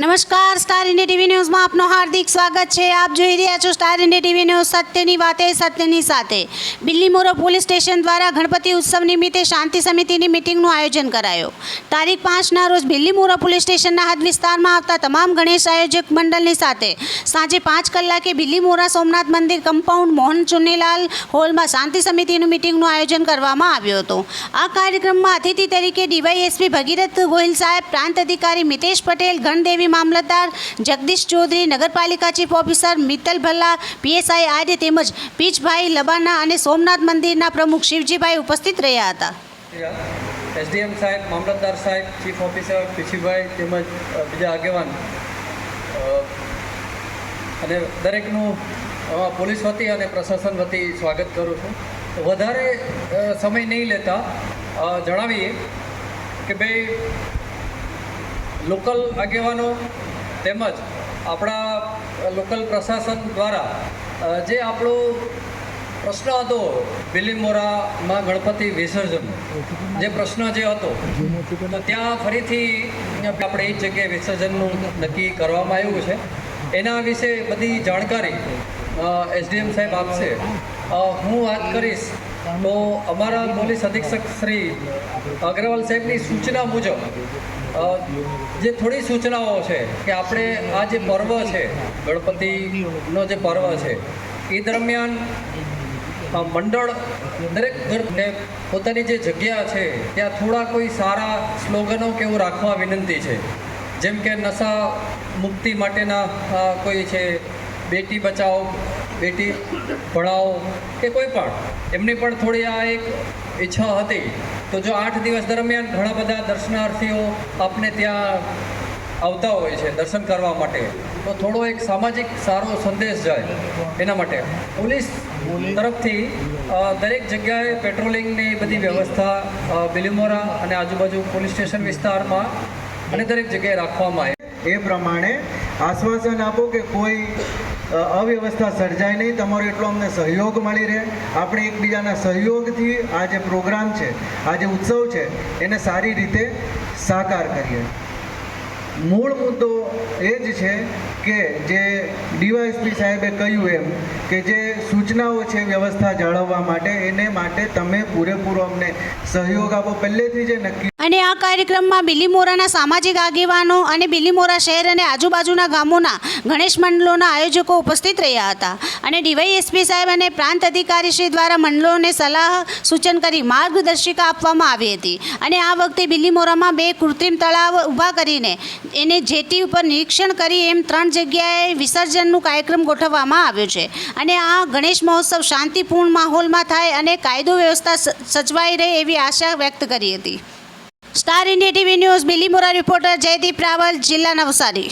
નમસ્કાર, star India TV ન્યૂઝમાં આપનું હાર્દિક સ્વાગત છે। આપ જોઈ રહ્યા છો સ્ટાર ઇન્ડિયા ટીવી ન્યૂઝ, સત્યની વાતે સત્યની સાથે। બિલ્લીમોરા પોલીસ સ્ટેશન દ્વારા ગણપતિ ઉત્સવ નિમિત્તે શાંતિ સમિતિની મિટિંગનું આયોજન કરાયું। તારીખ 5ના રોજ બિલ્લીમોરા પોલીસ સ્ટેશનના હદ વિસ્તારમાં આવતા તમામ ગણેશ આયોજક મંડળની સાથે સાંજે 5 કલાકે બિલ્લીમોરા સોમનાથ મંદિર કમ્પાઉન્ડ મોહન ચુનીલાલ હોલમાં શાંતિ સમિતિની મિટિંગનું આયોજન કરવામાં આવ્યું હતું। આ કાર્યક્રમમાં અતિથિ તરીકે ડીવાયએસપી ભગીરથ ગોહિલ સાહેબ, પ્રાંત અધિકારી મિતેશ પટેલ, ગણદેવી મામલતદાર જગદીશ ચૌધરી, નગરપાલિકા chief officer Mittal Bhalla, PSI Arya તેમજ પીચભાઈ લબાના અને સોમનાથ મંદિરના પ્રમુખ શિવજીભાઈ ઉપસ્થિત રહ્યા હતા। એસડીએમ સાહેબ, મામલતદાર સાહેબ, ચીફ ઓફિસર પીછીભાઈ તેમજ બીજા આગેવાન અને દરેકનું પોલીસ વતી અને પ્રશાસન વતી સ્વાગત કરું છું। વધારે સમય નહીં લેતા જણાવીએ કે ભાઈ લોકલ આગેવાનો તેમજ આપણા લોકલ પ્રશાસન દ્વારા જે આપણો પ્રશ્ન હતો બિલ્લીમોરામાં ગણપતિ વિસર્જન જે પ્રશ્ન જે હતો તો ત્યાં ફરીથી આપણે એ જગ્યાએ વિસર્જનનું નક્કી કરવામાં આવ્યું છે। એના વિશે બધી જાણકારી એસડીએમ સાહેબ આપશે। હું વાત કરીશ તો અમારા પોલીસ અધિક્ષક શ્રી અગ્રવાલ સાહેબની સૂચના મુજબ જે થોડી સૂચનાઓ છે કે આપણે આ જે પર્વ છે ગણપતિનો જે પર્વ છે એ દરમિયાન મંડળ દરેક ઘરને પોતાની જે જગ્યા છે ત્યાં થોડા કોઈ સારા સ્લોગનો કે એવું રાખવા વિનંતી છે। જેમ કે નશા મુક્તિ માટેના કોઈ છે, બેટી બચાવો બેટી ભણાવો કે કોઈ પણ એમની પણ થોડી આ એક ઈચ્છા હતી। તો જો 8 દિવસ દરમિયાન ઘણા બધા દર્શનાર્થીઓ આપને ત્યાં આવતા હોય છે દર્શન કરવા માટે, તો થોડો એક સામાજિક સારો સંદેશ જાય એના માટે પોલીસ તરફથી દરેક જગ્યાએ પેટ્રોલિંગની બધી વ્યવસ્થા બિલ્લીમોરા અને આજુબાજુ પોલીસ સ્ટેશન વિસ્તારમાં અને દરેક જગ્યાએ રાખવામાં આવે। એ પ્રમાણે આશ્વાસન આપો કે કોઈ અવ્યવસ્થા સર્જાય નહીં, તમારો એટલો અમને સહયોગ મળી રહે। આપણે એકબીજાના સહયોગથી આ જે પ્રોગ્રામ છે, આ જે ઉત્સવ છે એને સારી રીતે સાકાર કરીએ। મૂળ મુદ્દો એ જ છે કે જે ડીવાયએસપી સાહેબે કહ્યું એમ કે જે સૂચનાઓ છે વ્યવસ્થા જાળવવા માટે, એને માટે તમે પૂરેપૂરો અમને સહયોગ આપો। પહેલેથી જે નક્કી અને આ કાર્યક્રમમાં બિલ્લીમોરાના સામાજિક આગેવાનો અને બિલ્લીમોરા શહેર અને આજુબાજુના ગામોના ગણેશ મંડળોના આયોજકો ઉપસ્થિત રહ્યા હતા। અને ડીવાયએસપી સાહેબ અને પ્રાંત અધિકારીશ્રી દ્વારા મંડળોને સલાહ સૂચન કરી માર્ગદર્શિકા આપવામાં આવી હતી। અને આ વખતે બિલ્લીમોરામાં 2 કૃત્રિમ તળાવ ઊભા કરીને એને જેટી ઉપર નિરીક્ષણ કરી એમ 3 જગ્યાએ વિસર્જનનું કાર્યક્રમ ગોઠવવામાં આવ્યો છે। અને આ ગણેશ મહોત્સવ શાંતિપૂર્ણ માહોલમાં થાય અને કાયદો વ્યવસ્થા સચવાઈ રહે એવી આશા વ્યક્ત કરી હતી। Star India TV news Bilimora reporter Jaydeep Raval, જિલ્લા નવસારી।